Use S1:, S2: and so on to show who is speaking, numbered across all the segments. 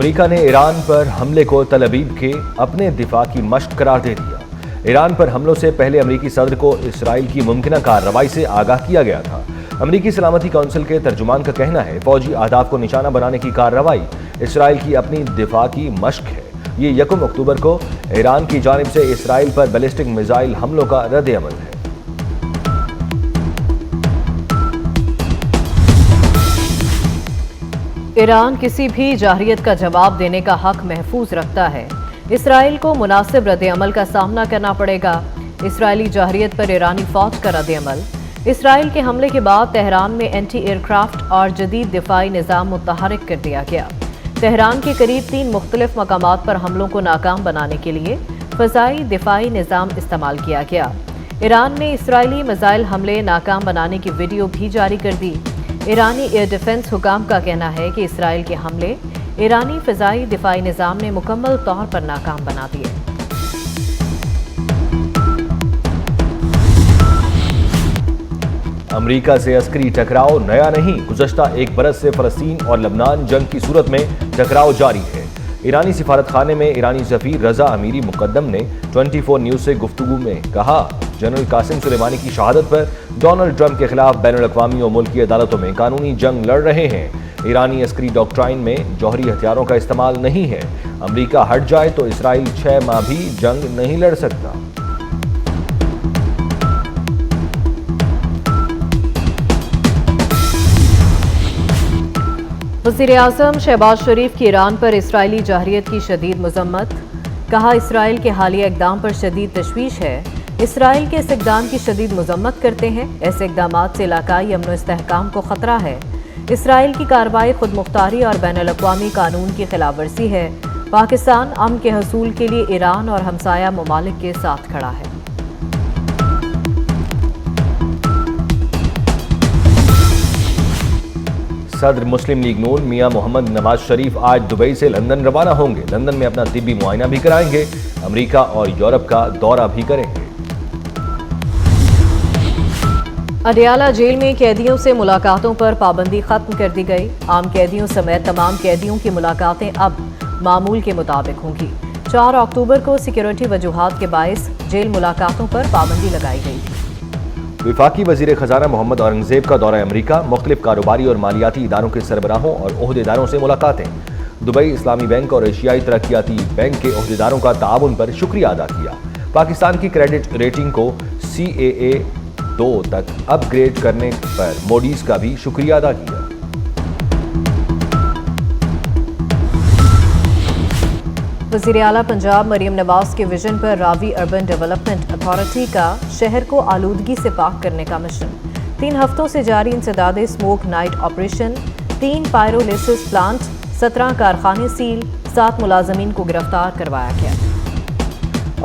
S1: امریکہ نے ایران پر حملے کو تل ابیب کے اپنے دفاع کی مشق قرار دے دیا۔ ایران پر حملوں سے پہلے امریکی صدر کو اسرائیل کی ممکنہ کارروائی سے آگاہ کیا گیا تھا۔ امریکی سلامتی کونسل کے ترجمان کا کہنا ہے فوجی اہداف کو نشانہ بنانے کی کارروائی اسرائیل کی اپنی دفاع کی مشق ہے۔ یہ 1 اکتوبر کو ایران کی جانب سے اسرائیل پر بیلسٹک میزائل حملوں کا رد عمل ہے۔
S2: ایران کسی بھی جارحیت کا جواب دینے کا حق محفوظ رکھتا ہے۔ اسرائیل کو مناسب رد عمل کا سامنا کرنا پڑے گا۔ اسرائیلی جارحیت پر ایرانی فوج کا رد عمل۔ اسرائیل کے حملے کے بعد تہران میں اینٹی ایئر کرافٹ اور جدید دفاعی نظام متحرک کر دیا گیا۔ تہران کے قریب 3 مختلف مقامات پر حملوں کو ناکام بنانے کے لیے فضائی دفاعی نظام استعمال کیا گیا۔ ایران نے اسرائیلی میزائل حملے ناکام بنانے کی ویڈیو بھی جاری کر دی۔ ایرانی ایئر ڈیفنس حکام کا کہنا ہے کہ اسرائیل کے حملے ایرانی فضائی دفاعی نظام نے مکمل طور پر ناکام بنا دیے۔
S1: امریکہ سے عسکری ٹکراؤ نیا نہیں، گزشتہ 1 برس سے فلسطین اور لبنان جنگ کی صورت میں ٹکراؤ جاری ہے۔ ایرانی سفارت خانے میں ایرانی سفیر رضا امیری مقدم نے 24 نیوز سے گفتگو میں کہا، جنرل قاسم سلیمانی کی شہادت پر ڈونلڈ ٹرمپ کے خلاف بین الاقوامی اور ملکی عدالتوں میں قانونی جنگ لڑ رہے ہیں۔ ایرانی عسکری ڈاکٹرائن میں جوہری ہتھیاروں کا استعمال نہیں ہے۔ امریکہ ہٹ جائے تو اسرائیل 6 ماہ بھی جنگ نہیں لڑ سکتا۔
S2: وزیراعظم شہباز شریف کی ایران پر اسرائیلی جارحیت کی شدید مذمت۔ کہا، اسرائیل کے حالیہ اقدام پر شدید تشویش ہے۔ اسرائیل کے اس اقدام کی شدید مذمت کرتے ہیں۔ ایسے اقدامات سے علاقائی امن و استحکام کو خطرہ ہے۔ اسرائیل کی کارروائی خود مختاری اور بین الاقوامی قانون کی خلاف ورزی ہے۔ پاکستان امن کے حصول کے لیے ایران اور ہمسایہ ممالک کے ساتھ کھڑا ہے۔
S1: صدر مسلم لیگ نون میاں محمد نواز شریف آج دبئی سے لندن روانہ ہوں گے۔ لندن میں اپنا طبی معائنہ بھی کرائیں گے۔ امریکہ اور یورپ کا دورہ بھی کریں گے۔
S2: اڈیالہ جیل میں قیدیوں سے ملاقاتوں پر پابندی ختم کر دی گئی۔ عام قیدیوں سمیت تمام قیدیوں کی ملاقاتیں اب معمول کے مطابق ہوں گی۔ 4 اکتوبر کو سیکیورٹی وجوہات کے باعث جیل ملاقاتوں پر پابندی لگائی گئی تھی۔
S1: وفاقی وزیر خزانہ محمد اورنگزیب کا دورہ امریکہ، مختلف کاروباری اور مالیاتی اداروں کے سربراہوں اور عہدیداروں سے ملاقاتیں۔ دبئی اسلامی بینک اور ایشیائی ترقیاتی بینک کے عہدیداروں کا تعاون پر شکریہ ادا کیا۔ پاکستان کی کریڈٹ ریٹنگ کو CAA2 تک اپ گریڈ کرنے پر موڈیز کا بھی شکریہ ادا کیا۔
S2: وزیر اعلیٰ پنجاب مریم نواز کے ویژن پر راوی اربن ڈیولپمنٹ اتھارٹی کا شہر کو آلودگی سے پاک کرنے کا مشن۔ 3 ہفتوں سے جاری انسداد اسموک نائٹ آپریشن، 3 پائرولیسس پلانٹ، 17 کارخانے سیل، 7 ملازمین کو گرفتار کروایا گیا۔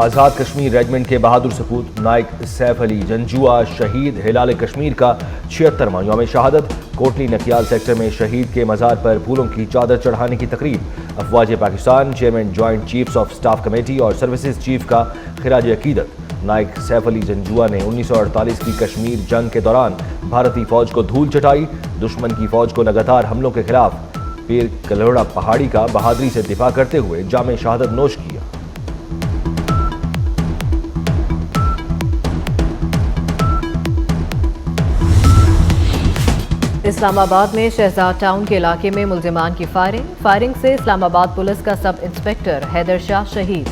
S1: آزاد کشمیر ریجمنٹ کے بہادر سپوت نائک سیف علی جنجوعہ شہید ہلال کشمیر کا 76واں یوم شہادت۔ کوٹلی نکیال سیکٹر میں شہید کے مزار پر پھولوں کی چادر چڑھانے کی تقریب۔ افواج Pakistan chairman joint chiefs of staff committee اور سروسز چیف کا خراج عقیدت۔ نائک سیف علی جنجوعہ نے 1948 کی کشمیر جنگ کے دوران بھارتی فوج کو دھول چٹائی، دشمن کی فوج کو لگاتار حملوں کے خلاف پیر کلوڑا پہاڑی کا بہادری سے دفاع کرتے ہوئے جام شہادت نوش کیا۔
S2: اسلام آباد میں شہزاد ٹاؤن کے علاقے میں ملزمان کی فائرنگ سے اسلام آباد پولیس کا سب انسپکٹر حیدر شاہ شہید۔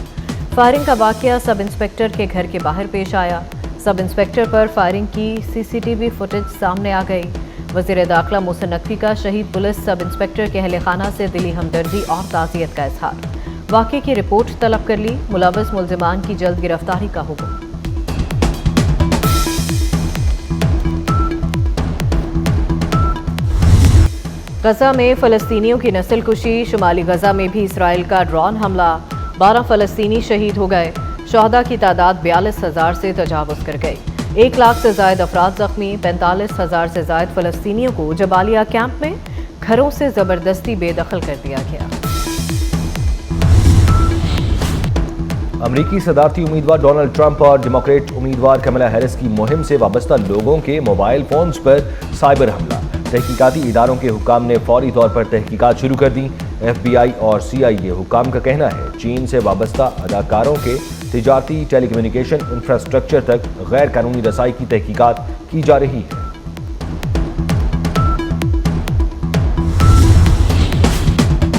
S2: فائرنگ کا واقعہ سب انسپکٹر کے گھر کے باہر پیش آیا۔ سب انسپکٹر پر فائرنگ کی CCTV فوٹیج سامنے آ گئی۔ وزیر داخلہ محسن نقوی کا شہید پولیس سب انسپکٹر کے اہل خانہ سے دلی ہمدردی اور تعزیت کا اظہار۔ واقعے کی رپورٹ طلب کر لی، ملوث ملزمان کی جلد گرفتاری کا حکم۔ غزہ میں فلسطینیوں کی نسل کشی، شمالی غزہ میں بھی اسرائیل کا ڈرون حملہ، 12 فلسطینی شہید ہو گئے، شہداء کی تعداد 42,000 سے تجاوز کر گئی، 1 لاکھ سے زائد افراد زخمی، 45,000 سے زائد فلسطینیوں کو جبالیہ کیمپ میں گھروں سے زبردستی بے دخل کر دیا گیا۔
S1: امریکی صدارتی امیدوار ڈونلڈ ٹرمپ اور ڈیموکریٹ امیدوار کملا ہیرس کی مہم سے وابستہ لوگوں کے موبائل فونز پر سائبر حملہ۔ تحقیقاتی اداروں کے حکام نے فوری طور پر تحقیقات شروع کر دیں۔ FBI اور CIA حکام کا کہنا ہے چین سے وابستہ اداکاروں کے تجارتی ٹیلی کمیونیکیشن انفراسٹرکچر تک غیر قانونی رسائی کی تحقیقات کی جا رہی ہے۔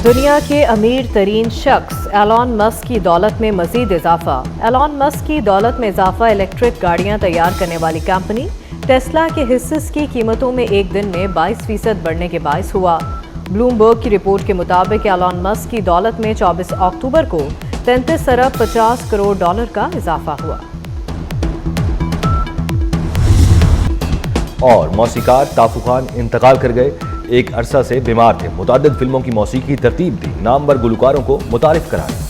S2: دنیا کے امیر ترین شخص ایلان مسک کی دولت میں مزید اضافہ۔ ایلان مسک کی دولت میں اضافہ الیکٹرک گاڑیاں تیار کرنے والی کمپنی ٹیسلا کے حصص کی قیمتوں میں ایک دن میں 22% بڑھنے کے باعث ہوا۔ بلومبرگ کی رپورٹ کے مطابق ایلان مسک کی دولت میں 24 اکتوبر کو 33 ارب 50 کروڑ ڈالر کا اضافہ ہوا۔
S1: اور موسیقار ٹافو خان انتقال کر گئے، ایک عرصہ سے بیمار تھے، متعدد فلموں کی موسیقی ترتیب دی، نامور گلوکاروں کو متعارف کرایا۔